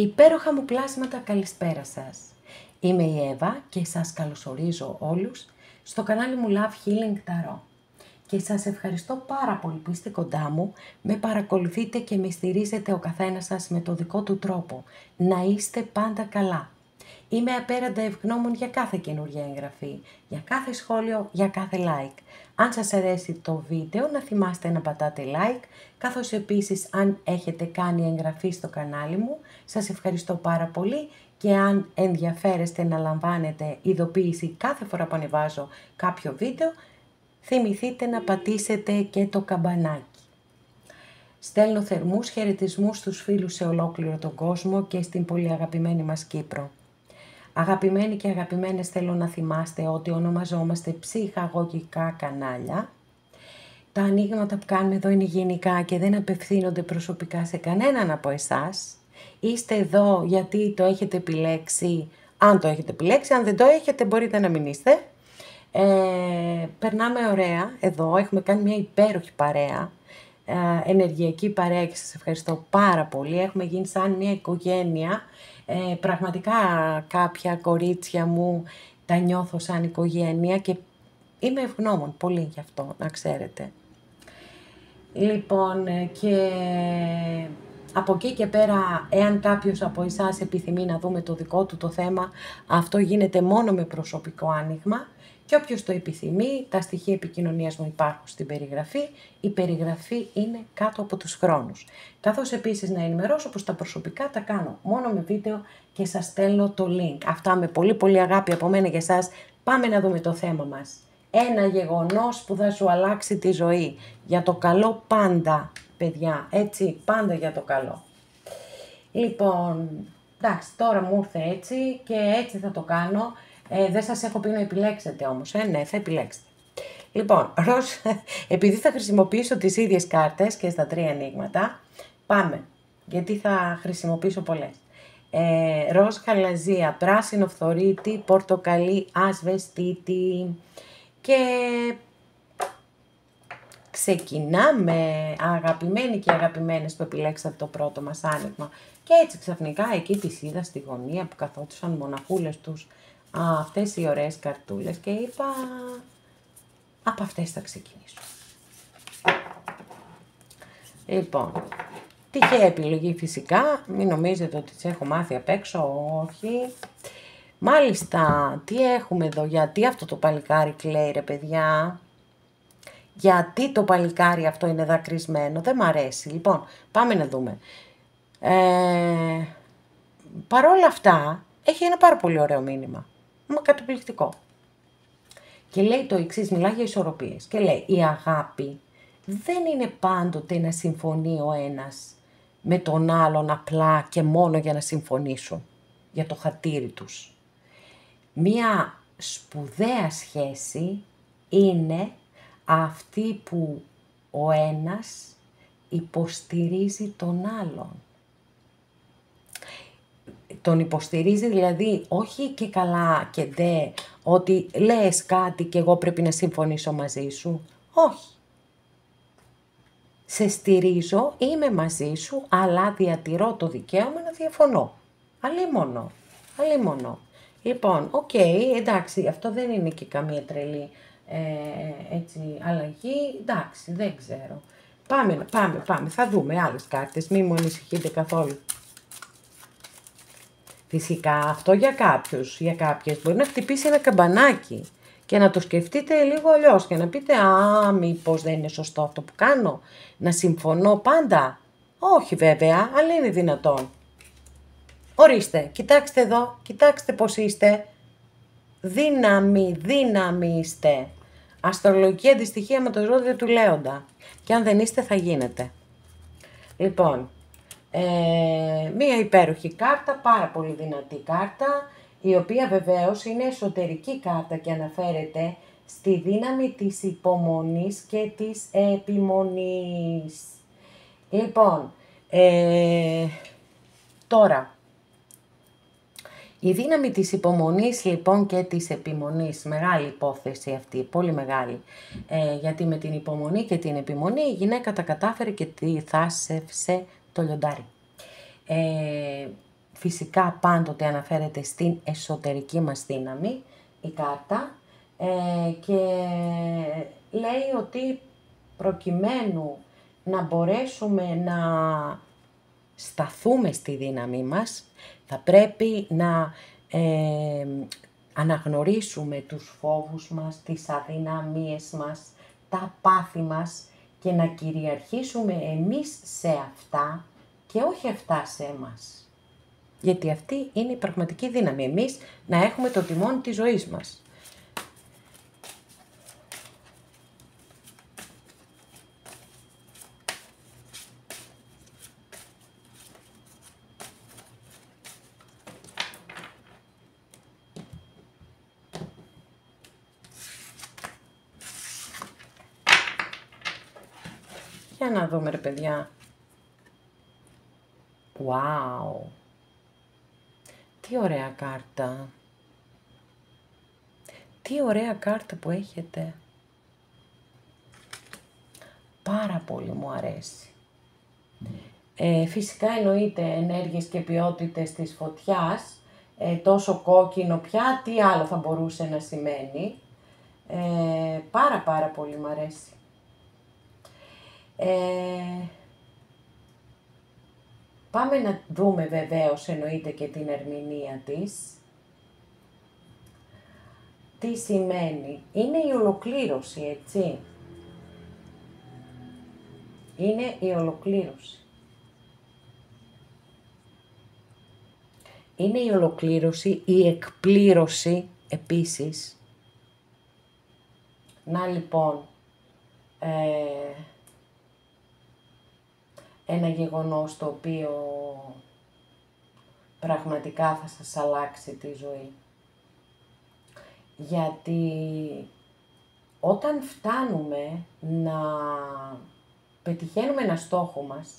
Υπέροχα μου πλάσματα, καλησπέρα σας. Είμαι η Εύα και σας καλωσορίζω όλους στο κανάλι μου Love Healing Tarot. Και σας ευχαριστώ πάρα πολύ που είστε κοντά μου, με παρακολουθείτε και με στηρίζετε ο καθένας σας με το δικό του τρόπο. Να είστε πάντα καλά. Είμαι απέραντα ευγνώμων για κάθε καινούργια εγγραφή, για κάθε σχόλιο, για κάθε like. Αν σας αρέσει το βίντεο, να θυμάστε να πατάτε like, καθώς επίσης αν έχετε κάνει εγγραφή στο κανάλι μου, σας ευχαριστώ πάρα πολύ και αν ενδιαφέρεστε να λαμβάνετε ειδοποίηση κάθε φορά που ανεβάζω κάποιο βίντεο, θυμηθείτε να πατήσετε και το καμπανάκι. Στέλνω θερμούς χαιρετισμούς στους φίλους σε ολόκληρο τον κόσμο και στην πολύ αγαπημένη μας Κύπρο. Αγαπημένοι και αγαπημένες, θέλω να θυμάστε ότι ονομαζόμαστε ψυχαγωγικά κανάλια. Τα ανοίγματα που κάνουμε εδώ είναι γενικά και δεν απευθύνονται προσωπικά σε κανέναν από εσάς. Είστε εδώ γιατί το έχετε επιλέξει, αν το έχετε επιλέξει, αν δεν το έχετε μπορείτε να μην είστε. Περνάμε ωραία εδώ, έχουμε κάνει μια υπέροχη παρέα, ενεργειακή παρέα και σας ευχαριστώ πάρα πολύ. Έχουμε γίνει σαν μια οικογένεια. Πραγματικά κάποια κορίτσια μου τα νιώθω σαν οικογένεια και είμαι ευγνώμων πολύ γι' αυτό, να ξέρετε. Λοιπόν, και από εκεί και πέρα, εάν κάποιος από εσάς επιθυμεί να δούμε το δικό του το θέμα, αυτό γίνεται μόνο με προσωπικό άνοιγμα. Και όποιος το επιθυμεί, τα στοιχεία επικοινωνίας μου υπάρχουν στην περιγραφή. Η περιγραφή είναι κάτω από τους χρόνους. Καθώς επίσης να ενημερώσω πως τα προσωπικά τα κάνω μόνο με βίντεο και σας στέλνω το link. Αυτά με πολύ πολύ αγάπη από μένα για εσάς. Πάμε να δούμε το θέμα μας. Ένα γεγονός που θα σου αλλάξει τη ζωή. Για το καλό πάντα, παιδιά. Έτσι, πάντα για το καλό. Λοιπόν, εντάξει, τώρα μου ήρθε έτσι και έτσι θα το κάνω. Δεν σας έχω πει να επιλέξετε όμως, ναι, θα επιλέξετε. Λοιπόν, επειδή θα χρησιμοποιήσω τις ίδιες κάρτες και στα 3 ανοίγματα, πάμε, γιατί θα χρησιμοποιήσω πολλές. Ροζ χαλαζία, πράσινο φθορίτη, πορτοκαλί ασβεστίτη και ξεκινάμε, αγαπημένοι και αγαπημένες που επιλέξατε το πρώτο μας άνοιγμα. Και έτσι ξαφνικά εκεί τις είδα στη γωνία που καθόντουσαν μοναχούλες τους, αυτές οι ωραίες καρτούλες και είπα από αυτές θα ξεκινήσω. Λοιπόν, τυχαία επιλογή φυσικά, μην νομίζετε ότι τις έχω μάθει απ' έξω, όχι. Μάλιστα, τι έχουμε εδώ, γιατί αυτό το παλικάρι κλαίει ρε παιδιά, γιατί το παλικάρι αυτό είναι δακρυσμένο, δεν μ' αρέσει. Λοιπόν, πάμε να δούμε. Παρόλα αυτά, έχει ένα πάρα πολύ ωραίο μήνυμα. Μα καταπληκτικό. Και λέει το εξής, μιλάει για ισορροπίες. Και λέει, η αγάπη δεν είναι πάντοτε να συμφωνεί ο ένας με τον άλλον απλά και μόνο για να συμφωνήσουν, για το χατήρι τους. Μία σπουδαία σχέση είναι αυτή που ο ένας υποστηρίζει τον άλλον. Τον υποστηρίζει δηλαδή όχι και καλά και δε ότι λες κάτι και εγώ πρέπει να συμφωνήσω μαζί σου. Όχι. Σε στηρίζω, είμαι μαζί σου, αλλά διατηρώ το δικαίωμα να διαφωνώ. Αλίμονο, αλίμονο. Λοιπόν, εντάξει, αυτό δεν είναι και καμία τρελή έτσι, αλλαγή. Εντάξει, δεν ξέρω. Πάμε, θα δούμε άλλες κάρτες, μη μου ανησυχείτε καθόλου. Φυσικά αυτό για κάποιους, για κάποιες μπορεί να χτυπήσει ένα καμπανάκι και να το σκεφτείτε λίγο αλλιώς και να πείτε μήπως δεν είναι σωστό αυτό που κάνω, να συμφωνώ πάντα. Όχι βέβαια, αλλά είναι δυνατόν. Ορίστε, κοιτάξτε εδώ, κοιτάξτε πώς είστε. Δύναμη είστε. Αστρολογική αντιστοιχεία με το ζώδιο του Λέοντα. Και αν δεν είστε θα γίνετε. Λοιπόν, μία υπέροχη κάρτα, πάρα πολύ δυνατή κάρτα, η οποία βεβαίως είναι εσωτερική κάρτα και αναφέρεται στη δύναμη της υπομονής και της επιμονής. Λοιπόν, τώρα, η δύναμη της υπομονής λοιπόν και της επιμονής, μεγάλη υπόθεση αυτή, πολύ μεγάλη, γιατί με την υπομονή και την επιμονή η γυναίκα τα κατάφερε και θάσευσε το λιοντάρι. φυσικά πάντοτε αναφέρεται στην εσωτερική μας δύναμη η κάρτα και λέει ότι προκειμένου να μπορέσουμε να σταθούμε στη δύναμή μας, θα πρέπει να αναγνωρίσουμε τους φόβους μας, τις αδυναμίες μας, τα πάθη μας και να κυριαρχήσουμε εμείς σε αυτά και όχι αυτά σε εμάς. Γιατί αυτή είναι η πραγματική δύναμη, εμείς να έχουμε το τιμόνι της ζωής μας. Για να δούμε ρε παιδιά. Wow! Τι ωραία κάρτα. Τι ωραία κάρτα που έχετε. Πάρα πολύ μου αρέσει. Φυσικά εννοείται ενέργειες και ποιότητες της φωτιάς. Τόσο κόκκινο πια, τι άλλο θα μπορούσε να σημαίνει. Πάρα πολύ μου αρέσει. Πάμε να δούμε βεβαίως εννοείται και την ερμηνεία της. Τι σημαίνει. Είναι η ολοκλήρωση, έτσι. Είναι η ολοκλήρωση. Είναι η ολοκλήρωση, η εκπλήρωση επίσης. Να λοιπόν, ένα γεγονός το οποίο πραγματικά θα σας αλλάξει τη ζωή. Γιατί όταν φτάνουμε να πετυχαίνουμε ένα στόχο μας,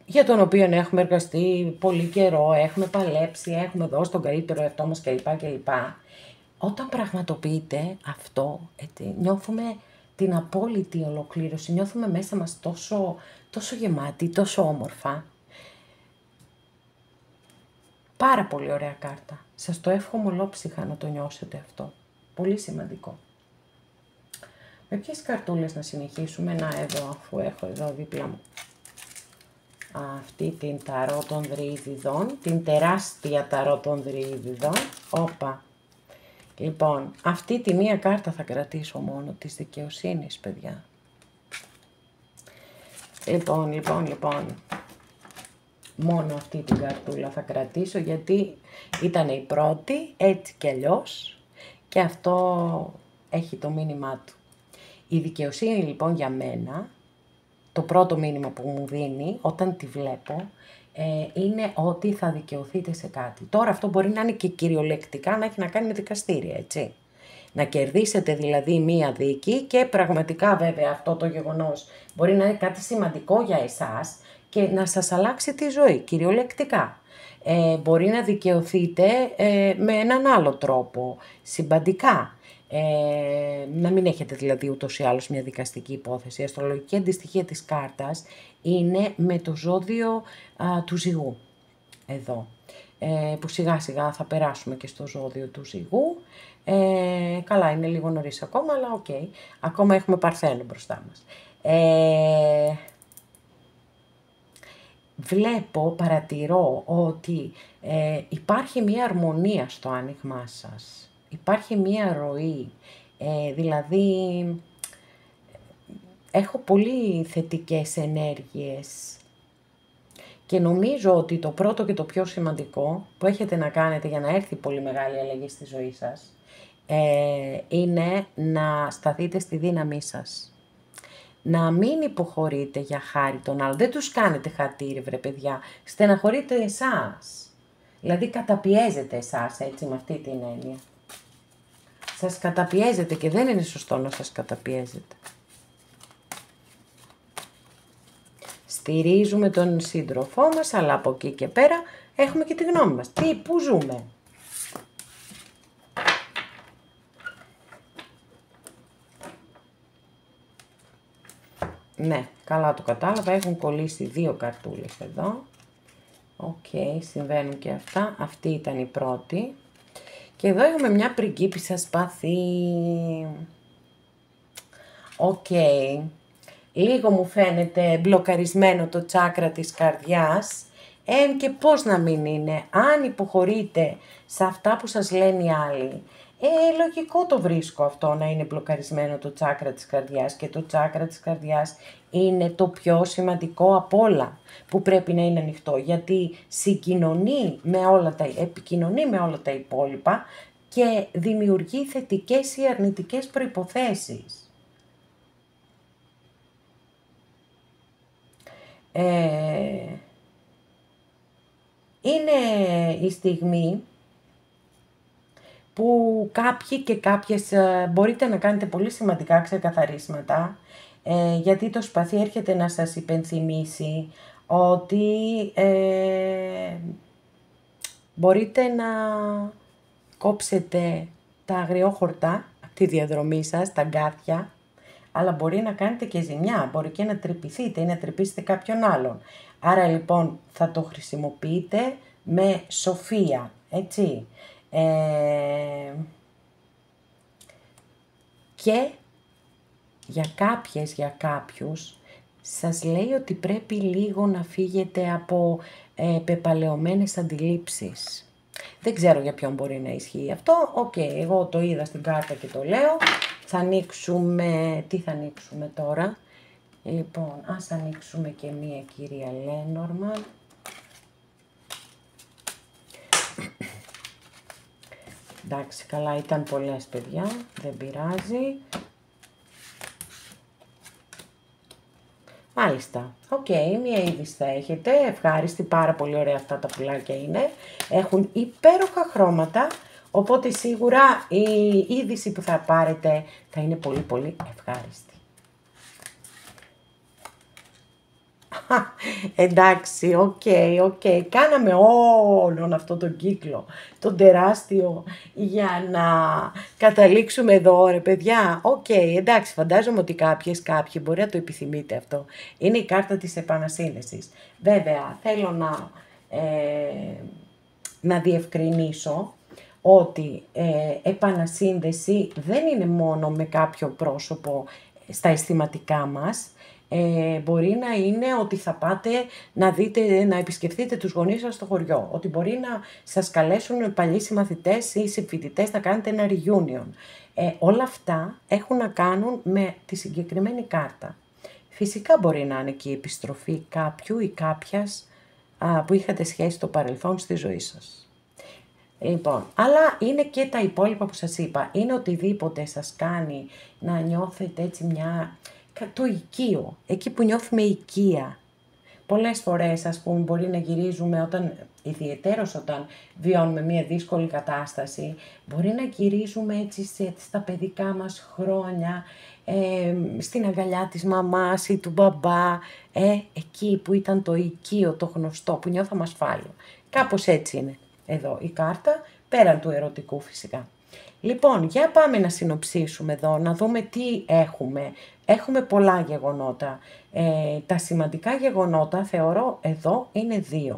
για τον οποίο έχουμε εργαστεί πολύ καιρό, έχουμε παλέψει, έχουμε δώσει τον καλύτερο εαυτό μας κλπ. Όταν πραγματοποιείται αυτό, έτσι, νιώθουμε την απόλυτη ολοκλήρωση, νιώθουμε μέσα μας τόσο γεμάτη, τόσο όμορφα. Πάρα πολύ ωραία κάρτα. Σας το εύχομαι ολόψυχα να το νιώσετε αυτό. Πολύ σημαντικό. Με ποιες καρτούλες να συνεχίσουμε? Να εδώ, αφού έχω εδώ δίπλα μου αυτή την ταρό των Δρυδιδών, την τεράστια ταρό των Δρυδιδών. Όπα. Λοιπόν, αυτή τη μία κάρτα θα κρατήσω μόνο, της δικαιοσύνης, παιδιά. Λοιπόν. Μόνο αυτή την καρτούλα θα κρατήσω, γιατί ήταν η πρώτη, έτσι κι αλλιώς, και αυτό έχει το μήνυμά του. Η δικαιοσύνη λοιπόν για μένα, το πρώτο μήνυμα που μου δίνει όταν τη βλέπω, είναι ότι θα δικαιωθείτε σε κάτι. Τώρα αυτό μπορεί να είναι και κυριολεκτικά, να έχει να κάνει με δικαστήρια, έτσι. Να κερδίσετε δηλαδή μία δίκη και πραγματικά βέβαια αυτό το γεγονός μπορεί να είναι κάτι σημαντικό για εσάς και να σας αλλάξει τη ζωή, κυριολεκτικά. Μπορεί να δικαιωθείτε με έναν άλλο τρόπο, συμπαντικά. Να μην έχετε δηλαδή ούτως ή άλλως μια δικαστική υπόθεση. Η αστρολογική αντιστοιχεία της κάρτας είναι με το ζώδιο του Ζυγού, εδώ. Που σιγά σιγά θα περάσουμε και στο ζώδιο του Ζυγού. Καλά, είναι λίγο νωρίς ακόμα, αλλά οκ. Ακόμα έχουμε Παρθένο μπροστά μας. Παρατηρώ ότι υπάρχει μία αρμονία στο άνοιγμά σας. Υπάρχει μία ροή, δηλαδή έχω πολύ θετικές ενέργειες και νομίζω ότι το πρώτο και το πιο σημαντικό που έχετε να κάνετε για να έρθει πολύ μεγάλη αλλαγή στη ζωή σας είναι να σταθείτε στη δύναμή σας. Να μην υποχωρείτε για χάρη των άλλων. Δεν τους κάνετε χατήρι, βρε παιδιά. Στεναχωρείτε εσάς. Δηλαδή καταπιέζετε εσάς, έτσι, με αυτή την έννοια. Σας καταπιέζετε και δεν είναι σωστό να σας καταπιέζετε. Στηρίζουμε τον σύντροφό μας, αλλά από εκεί και πέρα έχουμε και τη γνώμη μας. Πού ζούμε? Ναι, καλά το κατάλαβα. Έχουν κολλήσει δύο καρτούλες εδώ. Οκ, συμβαίνουν και αυτά. Αυτή ήταν η πρώτη. Και εδώ έχουμε μια πριγκίπισσα σπαθί. Οκ. Λίγο μου φαίνεται μπλοκαρισμένο το τσάκρα της καρδιάς. Και πώς να μην είναι. Αν υποχωρείτε σε αυτά που σας λένε οι άλλοι, λογικό το βρίσκω αυτό να είναι μπλοκαρισμένο το τσάκρα της καρδιάς, και το τσάκρα της καρδιάς είναι το πιο σημαντικό απ' όλα που πρέπει να είναι ανοιχτό, γιατί επικοινωνεί με όλα τα υπόλοιπα και δημιουργεί θετικές ή αρνητικές προϋποθέσεις. Είναι η στιγμή που κάποιοι και κάποιες μπορείτε να κάνετε πολύ σημαντικά ξεκαθαρίσματα, γιατί το σπαθί έρχεται να σας υπενθυμίσει ότι μπορείτε να κόψετε τα αγριόχορτα από τη διαδρομή σας, τα γκάθια, αλλά μπορεί να κάνετε και ζημιά, μπορεί και να τρυπηθείτε ή να τρυπήσετε κάποιον άλλον. Άρα λοιπόν θα το χρησιμοποιείτε με σοφία, έτσι. Και για κάποιους σας λέει ότι πρέπει λίγο να φύγετε από πεπαλαιωμένες αντιλήψεις. Δεν ξέρω για ποιον μπορεί να ισχύει αυτό. Οκ, εγώ το είδα στην κάρτα και το λέω. Θα ανοίξουμε, τι θα ανοίξουμε τώρα. Λοιπόν, ας ανοίξουμε και μία κυρία Λένορμαν. Εντάξει, καλά, ήταν πολλές παιδιά, δεν πειράζει. Μάλιστα, οκ, μία είδηση θα έχετε, ευχάριστη, πάρα πολύ ωραία αυτά τα πουλάκια είναι. Έχουν υπέροχα χρώματα, οπότε σίγουρα η είδηση που θα πάρετε θα είναι πολύ πολύ ευχάριστη. Εντάξει, οκ. Κάναμε όλον αυτό τον κύκλο, τον τεράστιο, για να καταλήξουμε εδώ, ρε παιδιά. Οκ, εντάξει, φαντάζομαι ότι κάποιοι μπορεί να το επιθυμείτε αυτό. Είναι η κάρτα της επανασύνδεσης. Βέβαια, θέλω να διευκρινίσω ότι επανασύνδεση δεν είναι μόνο με κάποιο πρόσωπο στα αισθηματικά μας. Μπορεί να είναι ότι θα πάτε να επισκεφτείτε τους γονείς σας στο χωριό, ότι μπορεί να σας καλέσουν παλιοί συμμαθητές ή συμφοιτητές να κάνετε ένα reunion. Όλα αυτά έχουν να κάνουν με τη συγκεκριμένη κάρτα. Φυσικά μπορεί να είναι και η επιστροφή κάποιου ή κάποιας που είχατε σχέση στο παρελθόν στη ζωή σας. Λοιπόν, αλλά είναι και τα υπόλοιπα που σας είπα. Είναι οτιδήποτε σας κάνει να νιώθετε έτσι το οικείο, εκεί που νιώθουμε οικία. Πολλές φορές, ας πούμε, μπορεί να γυρίζουμε ιδιαιτέρως όταν βιώνουμε μια δύσκολη κατάσταση, μπορεί να γυρίζουμε έτσι στα παιδικά μας χρόνια, στην αγκαλιά της μαμάς ή του μπαμπά, εκεί που ήταν το οικείο, το γνωστό, που νιώθαμε ασφάλεια. Κάπως έτσι είναι εδώ η κάρτα, πέραν του ερωτικού φυσικά. Λοιπόν, για πάμε να συνοψίσουμε εδώ, να δούμε τι έχουμε. Έχουμε πολλά γεγονότα. Τα σημαντικά γεγονότα θεωρώ εδώ είναι 2.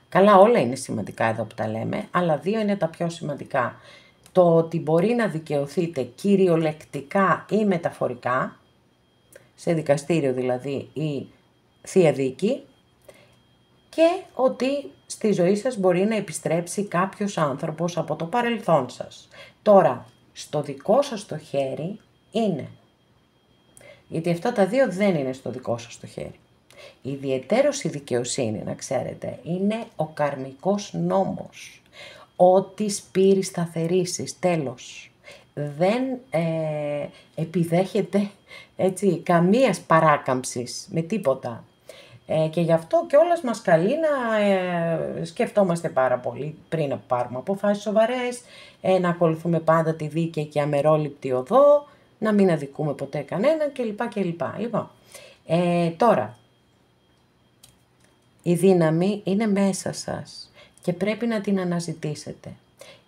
Καλά, όλα είναι σημαντικά εδώ που τα λέμε, αλλά 2 είναι τα πιο σημαντικά. Το ότι μπορεί να δικαιωθείτε κυριολεκτικά ή μεταφορικά, σε δικαστήριο δηλαδή ή θεία δίκη, και ότι στη ζωή σας μπορεί να επιστρέψει κάποιος άνθρωπος από το παρελθόν σας. Τώρα, στο δικό σας το χέρι είναι. Γιατί αυτά τα 2 δεν είναι στο δικό σας το χέρι. Ιδιαιτέρως η δικαιοσύνη, να ξέρετε, είναι ο καρμικός νόμος. Ό,τι σπείρει σταθερήσεις, τέλος. Δεν επιδέχεται έτσι καμίας παράκαμψης με τίποτα. Και γι' αυτό κιόλας μας καλεί να σκεφτόμαστε πάρα πολύ πριν να πάρουμε αποφάσεις σοβαρές, να ακολουθούμε πάντα τη δίκαιη και αμερόληπτη οδό, να μην αδικούμε ποτέ κανέναν κλπ. Λοιπόν, τώρα, η δύναμη είναι μέσα σας και πρέπει να την αναζητήσετε.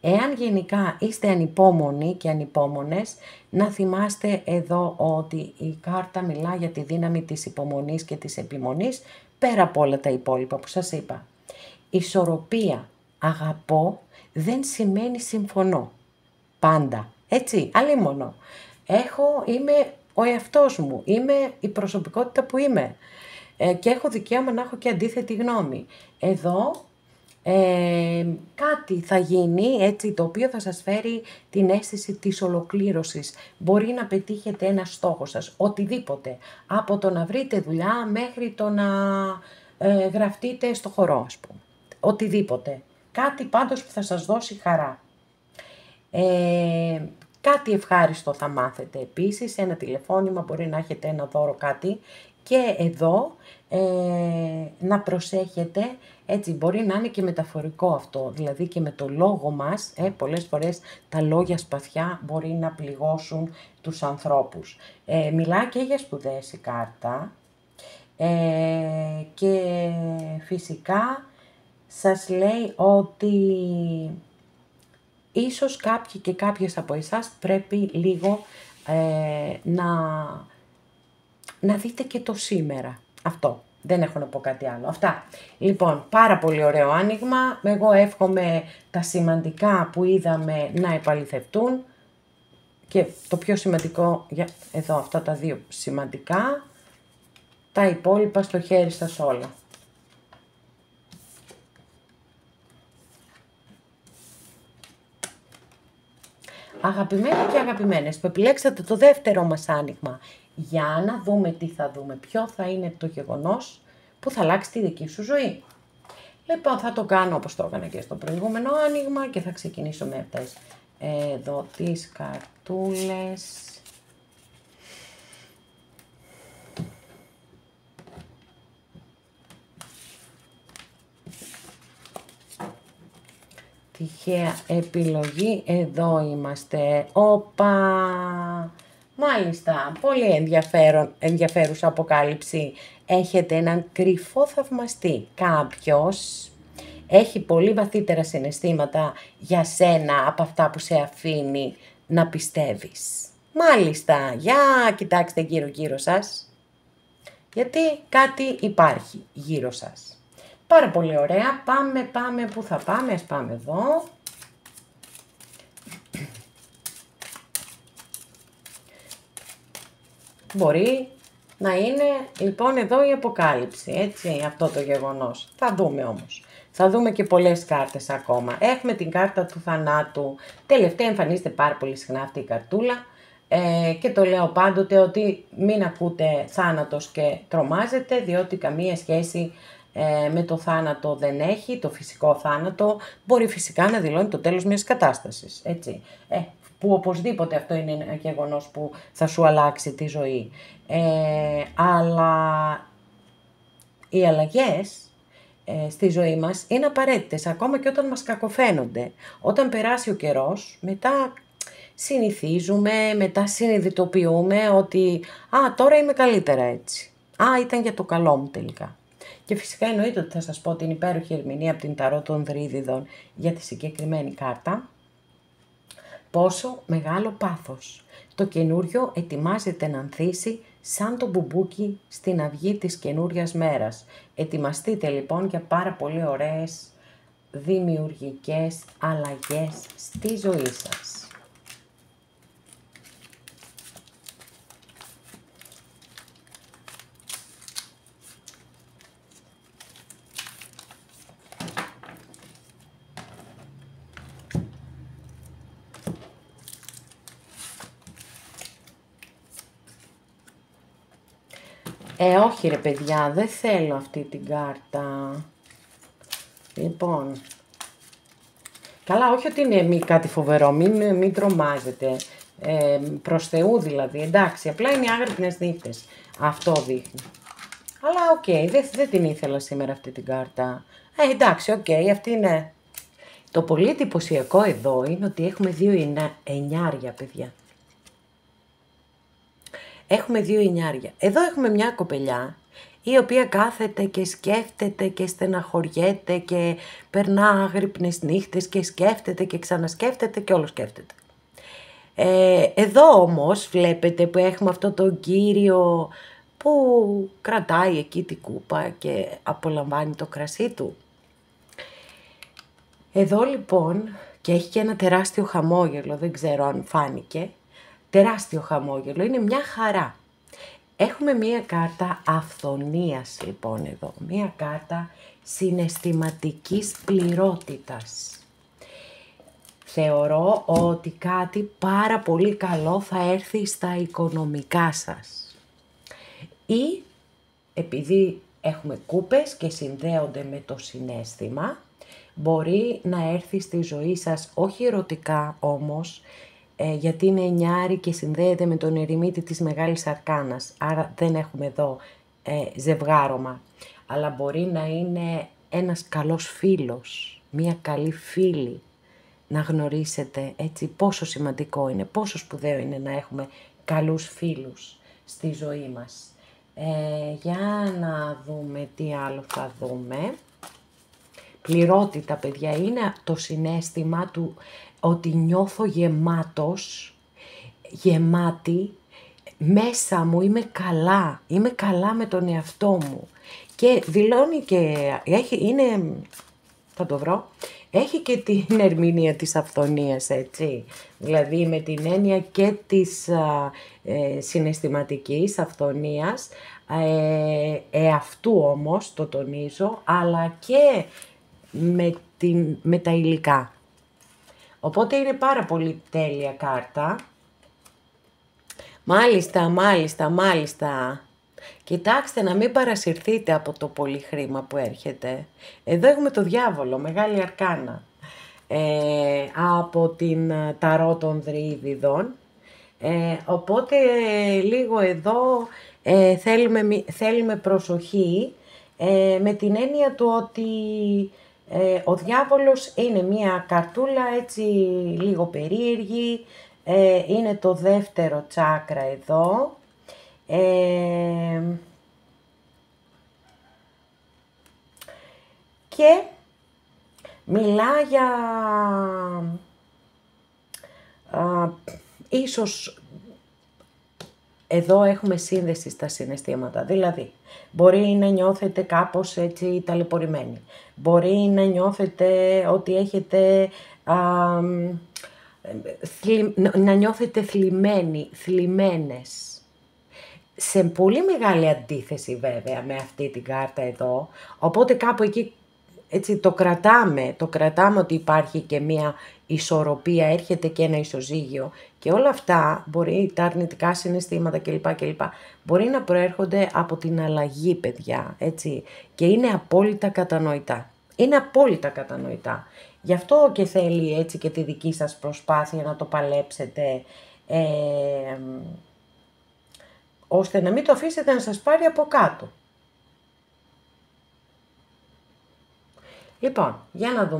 Εάν γενικά είστε ανυπόμονοι και ανυπόμονες, να θυμάστε εδώ ότι η κάρτα μιλά για τη δύναμη της υπομονής και της επιμονής, πέρα από όλα τα υπόλοιπα που σας είπα. Ισορροπία, αγαπώ, δεν σημαίνει συμφωνώ. Πάντα, έτσι, αλίμονο. Είμαι ο εαυτός μου, είμαι η προσωπικότητα που είμαι και έχω δικαίωμα να έχω και αντίθετη γνώμη. Εδώ κάτι θα γίνει, έτσι, το οποίο θα σας φέρει την αίσθηση της ολοκλήρωσης. Μπορεί να πετύχετε ένα στόχο σας, οτιδήποτε, από το να βρείτε δουλειά μέχρι το να γραφτείτε στο χορό, ας πούμε. Οτιδήποτε. Κάτι πάντως που θα σας δώσει χαρά. Κάτι ευχάριστο θα μάθετε επίσης, ένα τηλεφώνημα, μπορεί να έχετε ένα δώρο, κάτι. Και εδώ να προσέχετε, έτσι, μπορεί να είναι και μεταφορικό αυτό, δηλαδή και με το λόγο μας, πολλές φορές τα λόγια σπαθιά μπορεί να πληγώσουν τους ανθρώπους. Μιλά και για σπουδές η κάρτα και φυσικά σας λέει ότι ίσως κάποιοι και κάποιες από εσάς πρέπει λίγο να δείτε και το σήμερα. Αυτό. Δεν έχω να πω κάτι άλλο. Αυτά. Λοιπόν, πάρα πολύ ωραίο άνοιγμα. Εγώ εύχομαι τα σημαντικά που είδαμε να επαληθευτούν. Και το πιο σημαντικό, εδώ αυτά τα δύο σημαντικά, τα υπόλοιπα στο χέρι σας όλα. Αγαπημένοι και αγαπημένες, που επιλέξατε το δεύτερο μας άνοιγμα, για να δούμε τι θα δούμε, ποιο θα είναι το γεγονός που θα αλλάξει τη δική σου ζωή. Λοιπόν, θα το κάνω όπως το έκανα και στο προηγούμενο άνοιγμα και θα ξεκινήσω με αυτές εδώ τις καρτούλες. Τυχαία επιλογή, εδώ είμαστε. Όπα! Μάλιστα, πολύ ενδιαφέρουσα αποκάλυψη. Έχετε έναν κρυφό θαυμαστή. Κάποιος έχει πολύ βαθύτερα συναισθήματα για σένα από αυτά που σε αφήνει να πιστεύεις. Μάλιστα, για κοιτάξτε γύρω σας, γιατί κάτι υπάρχει γύρω σας. Πάρα πολύ ωραία, πάμε, πού θα πάμε, ας πάμε εδώ. Μπορεί να είναι λοιπόν εδώ η αποκάλυψη, έτσι, αυτό το γεγονός. Θα δούμε όμως. Θα δούμε και πολλές κάρτες ακόμα. Έχουμε την κάρτα του θανάτου. Τελευταία εμφανίζεται πάρα πολύ συχνά αυτή η καρτούλα. Και το λέω πάντοτε ότι μην ακούτε θάνατος και τρομάζετε, διότι καμία σχέση με το θάνατο δεν έχει, το φυσικό θάνατο. Μπορεί φυσικά να δηλώνει το τέλος μιας κατάστασης, έτσι. Που οπωσδήποτε αυτό είναι ένα γεγονός που θα σου αλλάξει τη ζωή. Αλλά οι αλλαγές στη ζωή μας είναι απαραίτητες, ακόμα και όταν μας κακοφαίνονται. Όταν περάσει ο καιρός, μετά συνηθίζουμε, μετά συνειδητοποιούμε ότι τώρα είμαι καλύτερα έτσι. Ήταν για το καλό μου τελικά. Και φυσικά εννοείται ότι θα σας πω την υπέροχη ερμηνεία από την Ταρό των Δρύδιδων για τη συγκεκριμένη κάρτα. Πόσο μεγάλο πάθος. Το καινούριο ετοιμάζεται να ανθίσει σαν το μπουμπούκι στην αυγή της καινούριας μέρας. Ετοιμαστείτε λοιπόν για πάρα πολύ ωραίες δημιουργικές αλλαγές στη ζωή σας. Όχι ρε παιδιά, δεν θέλω αυτή την κάρτα. Λοιπόν, καλά, όχι ότι είναι κάτι φοβερό, μην τρομάζετε. Προς Θεού δηλαδή, εντάξει, απλά είναι οι άγρυπνες νύχτες. Αυτό δείχνει. Αλλά οκ, δεν την ήθελα σήμερα αυτή την κάρτα. Εντάξει, οκ, αυτή είναι. Το πολύ εντυπωσιακό εδώ είναι ότι έχουμε 2 εννιάρια, παιδιά. Έχουμε 2 εννιάρια. Εδώ έχουμε μια κοπελιά, η οποία κάθεται και σκέφτεται και στεναχωριέται και περνά άγρυπνες νύχτες και σκέφτεται και ξανασκέφτεται και όλο σκέφτεται. Εδώ όμως βλέπετε που έχουμε αυτό τον κύριο που κρατάει εκεί την κούπα και απολαμβάνει το κρασί του. Εδώ λοιπόν, και έχει και ένα τεράστιο χαμόγελο, δεν ξέρω αν φάνηκε, τεράστιο χαμόγελο, είναι μια χαρά. Έχουμε μία κάρτα αυθονίας λοιπόν εδώ, μία κάρτα συναισθηματικής πληρότητας. Θεωρώ ότι κάτι πάρα πολύ καλό θα έρθει στα οικονομικά σας. Ή επειδή έχουμε κούπες και συνδέονται με το συναίσθημα, μπορεί να έρθει στη ζωή σας, όχι ερωτικά όμως, γιατί είναι εννιάρη και συνδέεται με τον ερημίτη της Μεγάλης Αρκάνας, άρα δεν έχουμε εδώ ζευγάρωμα, αλλά μπορεί να είναι ένας καλός φίλος, μία καλή φίλη, να γνωρίσετε έτσι πόσο σημαντικό είναι, πόσο σπουδαίο είναι να έχουμε καλούς φίλους στη ζωή μας. Για να δούμε τι άλλο θα δούμε. Πληρότητα, παιδιά, είναι το συναίσθημα του ότι νιώθω γεμάτη, μέσα μου είμαι καλά με τον εαυτό μου. Και δηλώνει και έχει και την ερμηνεία της αυθονίας, έτσι. Δηλαδή με την έννοια και της συναισθηματικής αυθονίας, εαυτού όμως, το τονίζω, αλλά και με τα υλικά. Οπότε είναι πάρα πολύ τέλεια κάρτα. Μάλιστα. Κοιτάξτε να μην παρασυρθείτε από το πολύ χρήμα που έρχεται. Εδώ έχουμε το διάβολο, Μεγάλη Αρκάνα. Από την Ταρό των Δρύδιδων. Οπότε λίγο εδώ θέλουμε προσοχή, με την έννοια του ότι ο διάβολος είναι μια καρτούλα έτσι λίγο περίεργη, είναι το δεύτερο τσάκρα εδώ. Και μιλά για ίσως εδώ έχουμε σύνδεση στα συναισθήματα, δηλαδή μπορεί να νιώθετε κάπως έτσι ταλαιπωρημένοι, μπορεί να νιώθετε ότι έχετε να νιώθετε θλιμμένες. Σε πολύ μεγάλη αντίθεση βέβαια με αυτή την κάρτα εδώ, οπότε κάπου εκεί έτσι το κρατάμε ότι υπάρχει και μία ισορροπία, έρχεται και ένα ισοζύγιο και όλα αυτά μπορεί, τα αρνητικά συναισθήματα κλπ. Μπορεί να προέρχονται από την αλλαγή, παιδιά, έτσι, και είναι απόλυτα κατανοητά. Γι' αυτό και θέλει έτσι και τη δική σας προσπάθεια να το παλέψετε, ώστε να μην το αφήσετε να σας πάρει από κάτω. Λοιπόν, για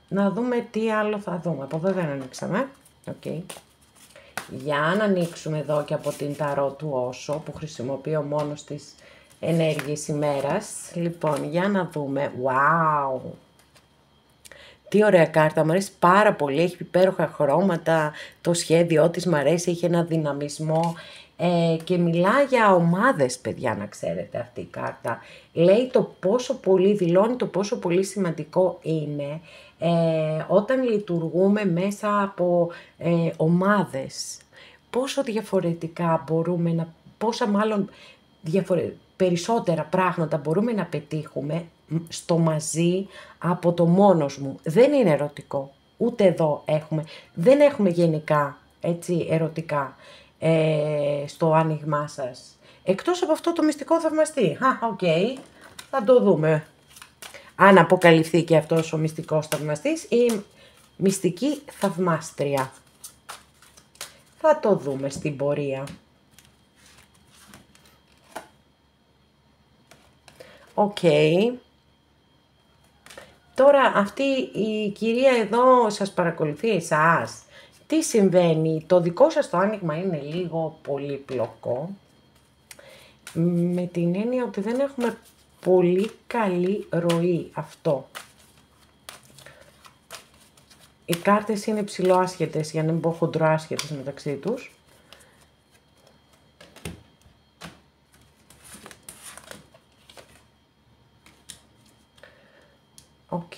να δούμε τι άλλο θα δούμε. Από εδώ δεν ανοίξαμε. Okay. Για να ανοίξουμε εδώ και από την Ταρό του Όσο, που χρησιμοποιώ μόνο στις ενέργειες ημέρας. Λοιπόν, για να δούμε. Wow! Τι ωραία κάρτα, μου αρέσει πάρα πολύ, έχει υπέροχα χρώματα, το σχέδιό της μου αρέσει, έχει ένα δυναμισμό και μιλά για ομάδες, παιδιά, να ξέρετε αυτή η κάρτα. Λέει το πόσο πολύ, δηλώνει το πόσο πολύ σημαντικό είναι όταν λειτουργούμε μέσα από ομάδες. Πόσο διαφορετικά μπορούμε περισσότερα πράγματα μπορούμε να πετύχουμε στο μαζί από το μόνος μου. Δεν είναι ερωτικό. Ούτε εδώ δεν έχουμε γενικά έτσι ερωτικά στο άνοιγμά σας. Εκτός από αυτό το μυστικό θαυμαστή. Θα το δούμε. Αν αποκαλυφθεί και αυτός ο μυστικός θαυμαστής ή μυστική θαυμάστρια. Θα το δούμε στην πορεία. Τώρα αυτή η κυρία εδώ σας παρακολουθεί εσάς. Τι συμβαίνει, το δικό σας το άνοιγμα είναι λίγο πολύπλοκο με την έννοια ότι δεν έχουμε πολύ καλή ροή αυτό. Οι κάρτες είναι ψηλοάσχετες, για να μην πω χοντροάσχετες μεταξύ τους. Οκ.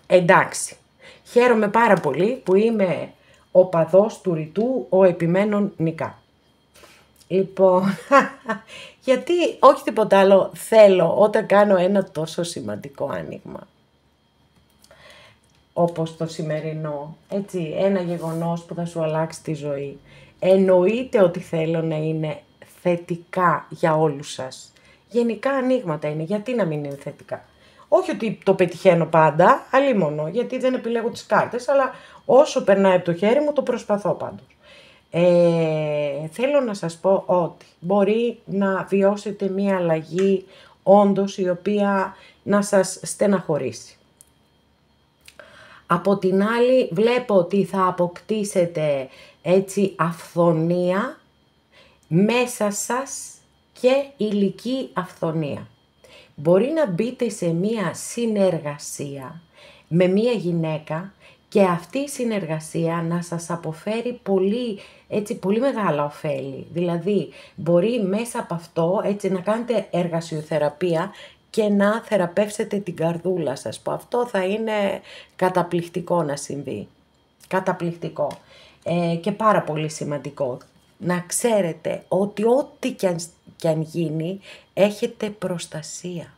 Εντάξει. Χαίρομαι πάρα πολύ που είμαι οπαδός του ρητού, ο επιμένων νικά. Λοιπόν, γιατί όχι τίποτα άλλο θέλω όταν κάνω ένα τόσο σημαντικό άνοιγμα, όπως το σημερινό, έτσι, ένα γεγονός που θα σου αλλάξει τη ζωή. Εννοείται ότι θέλω να είναι θετικά για όλους σας. Γενικά ανοίγματα είναι, γιατί να μην είναι θετικά. Όχι ότι το πετυχαίνω πάντα, αλίμονο, γιατί δεν επιλέγω τις κάρτες, αλλά όσο περνάει από το χέρι μου το προσπαθώ πάντως. Θέλω να σας πω ότι μπορεί να βιώσετε μία αλλαγή όντως η οποία να σας στεναχωρήσει. Από την άλλη βλέπω ότι θα αποκτήσετε έτσι αυθονία μέσα σας και υλική αυθονία. Μπορεί να μπείτε σε μία συνεργασία με μία γυναίκα και αυτή η συνεργασία να σας αποφέρει πολύ μεγάλα ωφέλη. Δηλαδή, μπορεί μέσα από αυτό έτσι να κάνετε εργασιοθεραπεία και να θεραπεύσετε την καρδούλα σας, που αυτό θα είναι καταπληκτικό να συμβεί. Καταπληκτικό. Και πάρα πολύ σημαντικό. Να ξέρετε ότι ό,τι κι αν γίνει, έχετε προστασία.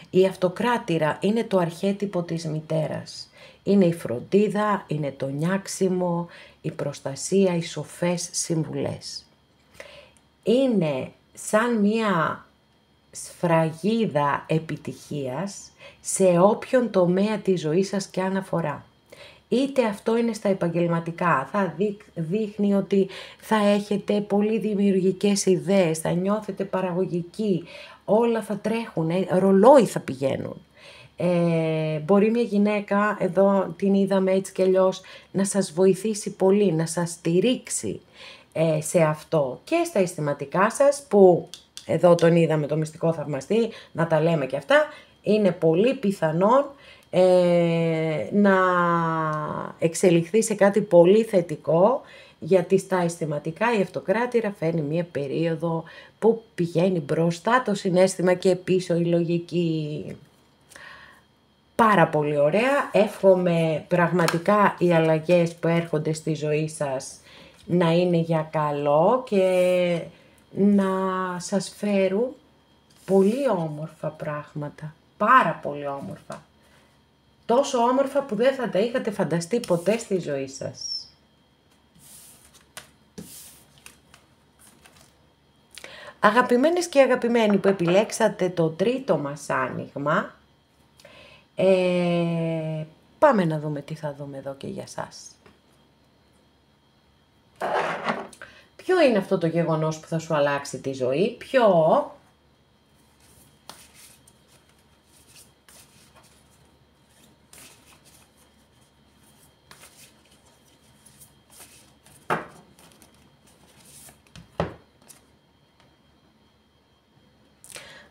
Η αυτοκράτηρα είναι το αρχέτυπο της μητέρας. Είναι η φροντίδα, είναι το νιάξιμο, η προστασία, οι σοφές συμβουλές. Είναι σαν μία σφραγίδα επιτυχίας σε όποιον τομέα της ζωής σας και αν αφορά. Είτε αυτό είναι στα επαγγελματικά, θα δείχνει ότι θα έχετε πολύ δημιουργικές ιδέες, θα νιώθετε παραγωγικοί, όλα θα τρέχουν, ρολόι θα πηγαίνουν. Μπορεί μια γυναίκα, εδώ την είδαμε έτσι κι αλλιώς, να σας βοηθήσει πολύ, να σας στηρίξει σε αυτό και στα αισθηματικά σας, που εδώ τον είδαμε το μυστικό θαυμαστή, να τα λέμε και αυτά, είναι πολύ πιθανόν να εξελιχθεί σε κάτι πολύ θετικό, γιατί στα αισθηματικά η αυτοκράτηρα φέρνει μία περίοδο που πηγαίνει μπροστά το συναίσθημα και πίσω η λογική. Πάρα πολύ ωραία. Εύχομαι πραγματικά οι αλλαγές που έρχονται στη ζωή σας να είναι για καλό και να σας φέρουν πολύ όμορφα πράγματα. Πάρα πολύ όμορφα. Τόσο όμορφα που δεν θα τα είχατε φανταστεί ποτέ στη ζωή σας. Αγαπημένες και αγαπημένοι που επιλέξατε το τρίτο μας άνοιγμα, πάμε να δούμε τι θα δούμε εδώ και για σας. Ποιο είναι αυτό το γεγονός που θα σου αλλάξει τη ζωή, ποιο...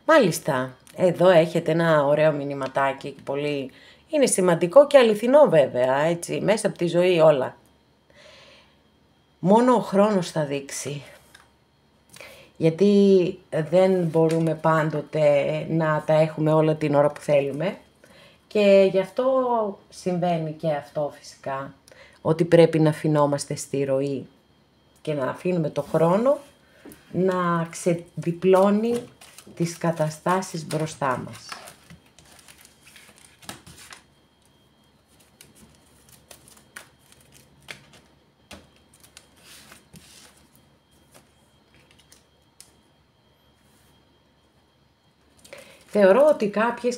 Μάλιστα, εδώ έχετε ένα ωραίο μηνυματάκι, πολύ... είναι σημαντικό και αληθινό βέβαια, έτσι, μέσα από τη ζωή όλα. Μόνο ο χρόνος θα δείξει, γιατί δεν μπορούμε πάντοτε να τα έχουμε όλα την ώρα που θέλουμε και γι' αυτό συμβαίνει και αυτό φυσικά, ότι πρέπει να αφινόμαστε στη ροή και να αφήνουμε το χρόνο να ξεδιπλώνει τις καταστάσεις μπροστά μας. Θεωρώ ότι κάποιες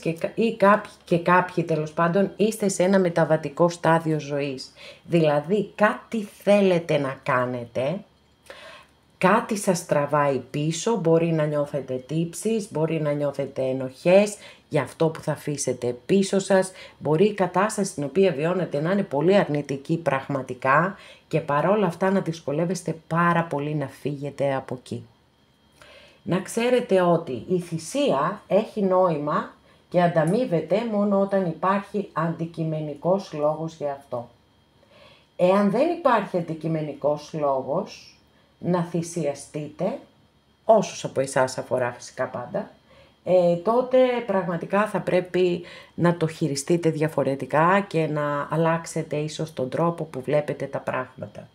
και κάποιοι τέλος πάντων είστε σε ένα μεταβατικό στάδιο ζωής. Δηλαδή κάτι θέλετε να κάνετε, κάτι σας τραβάει πίσω, μπορεί να νιώθετε τύψεις, μπορεί να νιώθετε ενοχές για αυτό που θα αφήσετε πίσω σας, μπορεί η κατάσταση στην οποία βιώνετε να είναι πολύ αρνητική πραγματικά και παρόλα αυτά να δυσκολεύεστε πάρα πολύ να φύγετε από εκεί. Να ξέρετε ότι η θυσία έχει νόημα και ανταμείβεται μόνο όταν υπάρχει αντικειμενικός λόγος για αυτό. Εάν δεν υπάρχει αντικειμενικός λόγος να θυσιαστείτε, όσους από εσάς αφορά φυσικά πάντα, τότε πραγματικά θα πρέπει να το χειριστείτε διαφορετικά και να αλλάξετε ίσως τον τρόπο που βλέπετε τα πράγματα.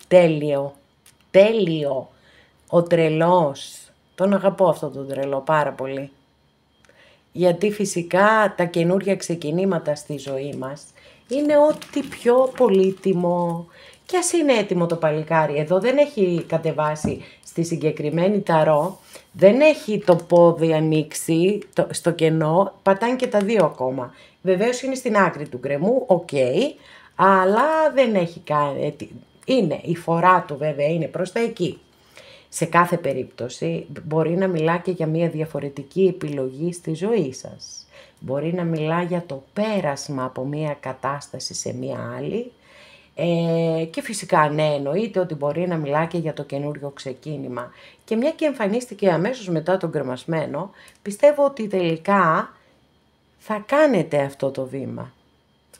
Τέλειο, τέλειο, ο τρελός, τον αγαπώ αυτόν τον τρελό πάρα πολύ. Γιατί φυσικά τα καινούργια ξεκινήματα στη ζωή μας είναι ό,τι πιο πολύτιμο. Και ας είναι έτοιμο το παλικάρι, εδώ δεν έχει κατεβάσει στη συγκεκριμένη ταρό, δεν έχει το πόδι ανοίξει στο κενό, πατάνε και τα δύο ακόμα. Βεβαίως είναι στην άκρη του γκρεμού, οκ, αλλά δεν έχει κάνει, είναι, η φορά του βέβαια είναι προς τα εκεί. Σε κάθε περίπτωση μπορεί να μιλά και για μια διαφορετική επιλογή στη ζωή σας. Μπορεί να μιλά για το πέρασμα από μια κατάσταση σε μια άλλη και φυσικά ναι, εννοείται ότι μπορεί να μιλά και για το καινούριο ξεκίνημα. Και μια και εμφανίστηκε αμέσως μετά τον κρεμασμένο, πιστεύω ότι τελικά θα κάνετε αυτό το βήμα.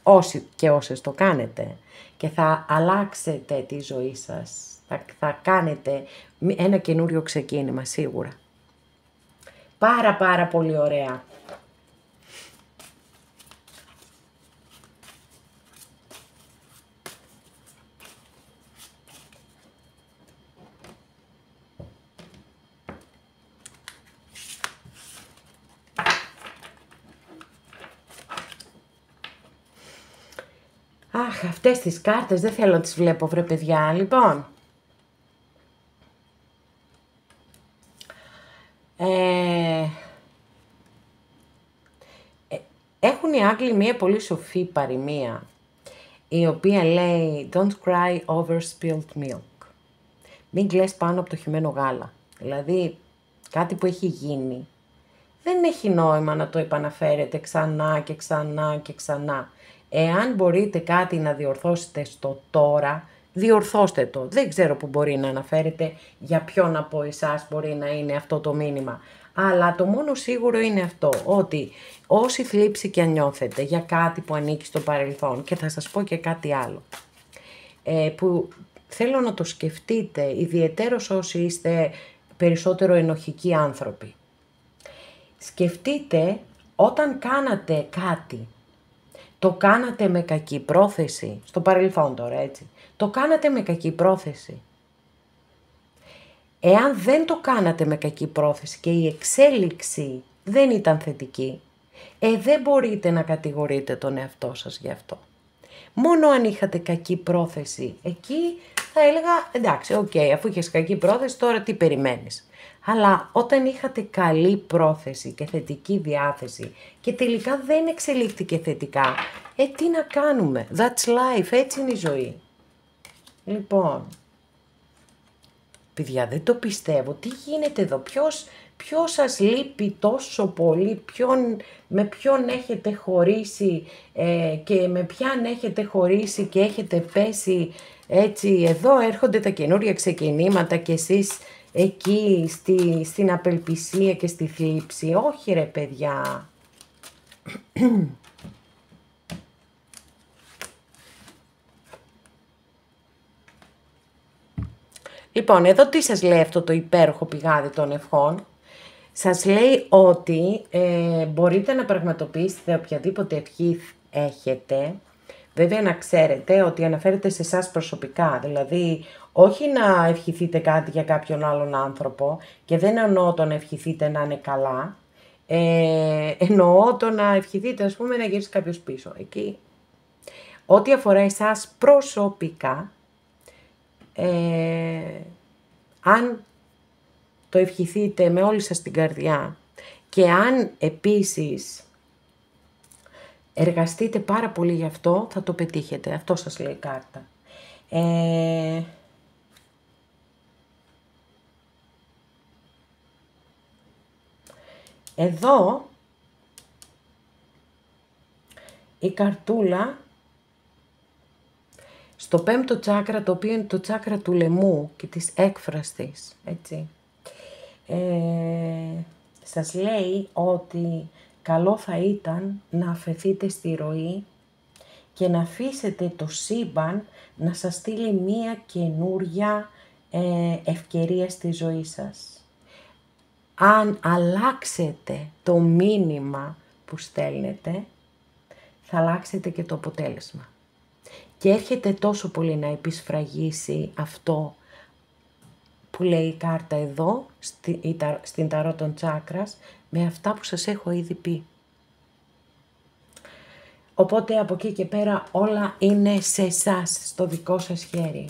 Όσοι και όσες το κάνετε και θα αλλάξετε τη ζωή σας, θα κάνετε ένα καινούριο ξεκίνημα σίγουρα. Πάρα πολύ ωραία. Αχ, αυτές τις κάρτες δεν θέλω να τις βλέπω βρε παιδιά, λοιπόν. Έχουν οι Άγγλοι μία πολύ σοφή παροιμία, η οποία λέει «Don't cry over spilled milk». Μην κλαις πάνω από το χυμένο γάλα. Δηλαδή, κάτι που έχει γίνει, δεν έχει νόημα να το επαναφέρετε ξανά και ξανά και ξανά. Εάν μπορείτε κάτι να διορθώσετε στο τώρα, διορθώστε το. Δεν ξέρω που μπορεί να αναφέρετε, για ποιον από εσάς μπορεί να είναι αυτό το μήνυμα. Αλλά το μόνο σίγουρο είναι αυτό, ότι όση θλίψη και αν νιώθετε για κάτι που ανήκει στο παρελθόν, και θα σας πω και κάτι άλλο, που θέλω να το σκεφτείτε, ιδιαιτέρως όσοι είστε περισσότερο ενοχικοί άνθρωποι. Σκεφτείτε όταν κάνατε κάτι, το κάνατε με κακή πρόθεση, στο παρελθόν τώρα έτσι, το κάνατε με κακή πρόθεση. Εάν δεν το κάνατε με κακή πρόθεση και η εξέλιξη δεν ήταν θετική, δεν μπορείτε να κατηγορείτε τον εαυτό σας γι' αυτό. Μόνο αν είχατε κακή πρόθεση, εκεί θα έλεγα εντάξει, αφού είχες κακή πρόθεση τώρα τι περιμένεις. Αλλά όταν είχατε καλή πρόθεση και θετική διάθεση και τελικά δεν εξελίχθηκε θετικά, τι να κάνουμε, that's life, έτσι είναι η ζωή. Λοιπόν, παιδιά δεν το πιστεύω, τι γίνεται εδώ, ποιος σας λείπει τόσο πολύ, με ποιον έχετε χωρίσει και με ποιαν έχετε χωρίσει και έχετε πέσει έτσι, εδώ έρχονται τα καινούρια ξεκινήματα και εσείς εκεί στην απελπισία και στη θλίψη. Όχι ρε παιδιά. Λοιπόν, εδώ τι σας λέει αυτό το υπέροχο πηγάδι των ευχών. Σας λέει ότι μπορείτε να πραγματοποιήσετε οποιαδήποτε ευχή έχετε. Βέβαια να ξέρετε ότι αναφέρεται σε εσάς προσωπικά, δηλαδή Όχι να ευχηθείτε κάτι για κάποιον άλλον άνθρωπο, και δεν εννοώ το να ευχηθείτε να είναι καλά, εννοώ το να ευχηθείτε, ας πούμε, να γυρίσει κάποιος πίσω. Εκεί, ό,τι αφορά εσάς προσωπικά, αν το ευχηθείτε με όλη σας την καρδιά και αν επίσης εργαστείτε πάρα πολύ γι' αυτό, θα το πετύχετε. Αυτό σας λέει η κάρτα. Εδώ η καρτούλα στο 5ο τσάκρα, το οποίο είναι το τσάκρα του λαιμού και της έκφραστης, έτσι, σας λέει ότι καλό θα ήταν να αφαιθείτε στη ροή και να αφήσετε το σύμπαν να σας στείλει μία καινούρια ευκαιρία στη ζωή σας. Αν αλλάξετε το μήνυμα που στέλνετε, θα αλλάξετε και το αποτέλεσμα. Και έρχεται τόσο πολύ να επισφραγίσει αυτό που λέει η κάρτα εδώ, στην ταρό των τσάκρας, με αυτά που σας έχω ήδη πει. Οπότε από εκεί και πέρα όλα είναι σε εσάς, στο δικό σας χέρι.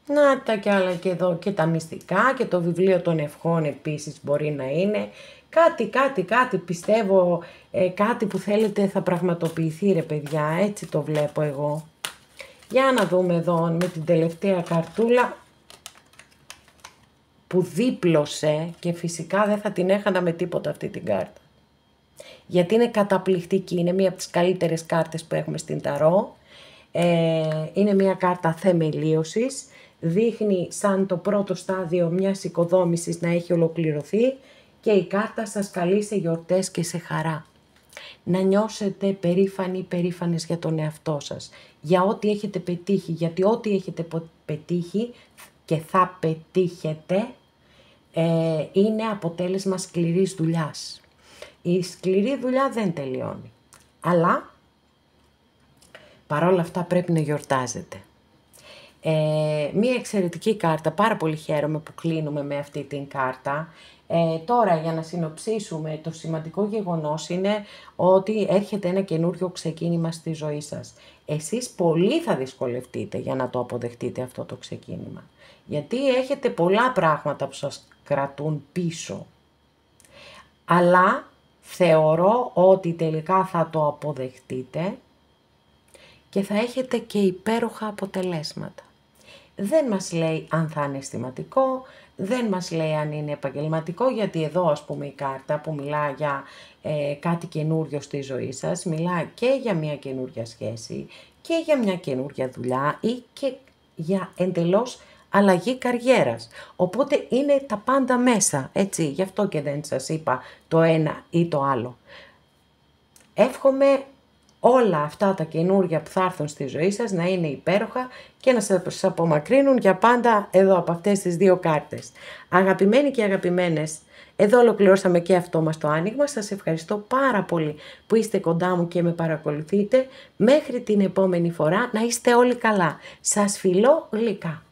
Να τα κι άλλα και εδώ και τα μυστικά και το βιβλίο των ευχών επίσης μπορεί να είναι. Κάτι πιστεύω, κάτι που θέλετε θα πραγματοποιηθεί ρε παιδιά, έτσι το βλέπω εγώ. Για να δούμε εδώ με την τελευταία καρτούλα που δίπλωσε και φυσικά δεν θα την έχανα με τίποτα αυτή την κάρτα. Γιατί είναι καταπληκτική, είναι μία από τις καλύτερες κάρτες που έχουμε στην ταρό. Είναι μία κάρτα θεμελίωσης, δείχνει σαν το πρώτο στάδιο μιας οικοδόμησης να έχει ολοκληρωθεί και η κάρτα σας καλεί σε γιορτές και σε χαρά. Να νιώσετε περήφανες για τον εαυτό σας, για ό,τι έχετε πετύχει, γιατί ό,τι έχετε πετύχει και θα πετύχετε είναι αποτέλεσμα σκληρής δουλειάς. Η σκληρή δουλειά δεν τελειώνει, αλλά παρόλα αυτά πρέπει να γιορτάζετε. Μία εξαιρετική κάρτα, πάρα πολύ χαίρομαι που κλείνουμε με αυτή την κάρτα. Τώρα για να συνοψίσουμε, το σημαντικό γεγονός είναι ότι έρχεται ένα καινούριο ξεκίνημα στη ζωή σας. Εσείς πολύ θα δυσκολευτείτε για να το αποδεχτείτε αυτό το ξεκίνημα. Γιατί έχετε πολλά πράγματα που σας κρατούν πίσω. Αλλά θεωρώ ότι τελικά θα το αποδεχτείτε και θα έχετε και υπέροχα αποτελέσματα. Δεν μας λέει αν θα είναι αισθηματικό, δεν μας λέει αν είναι επαγγελματικό, γιατί εδώ ας πούμε η κάρτα που μιλά για κάτι καινούριο στη ζωή σας, μιλά και για μια καινούρια σχέση και για μια καινούρια δουλειά ή και για εντελώς αλλαγή καριέρας. Οπότε είναι τα πάντα μέσα, έτσι, γι' αυτό και δεν σας είπα το ένα ή το άλλο. Εύχομαι όλα αυτά τα καινούργια που θα έρθουν στη ζωή σας να είναι υπέροχα και να σας απομακρύνουν για πάντα εδώ από αυτές τις δύο κάρτες. Αγαπημένοι και αγαπημένες, εδώ ολοκληρώσαμε και αυτό μας το άνοιγμα. Σας ευχαριστώ πάρα πολύ που είστε κοντά μου και με παρακολουθείτε. Μέχρι την επόμενη φορά να είστε όλοι καλά. Σας φιλώ γλυκά.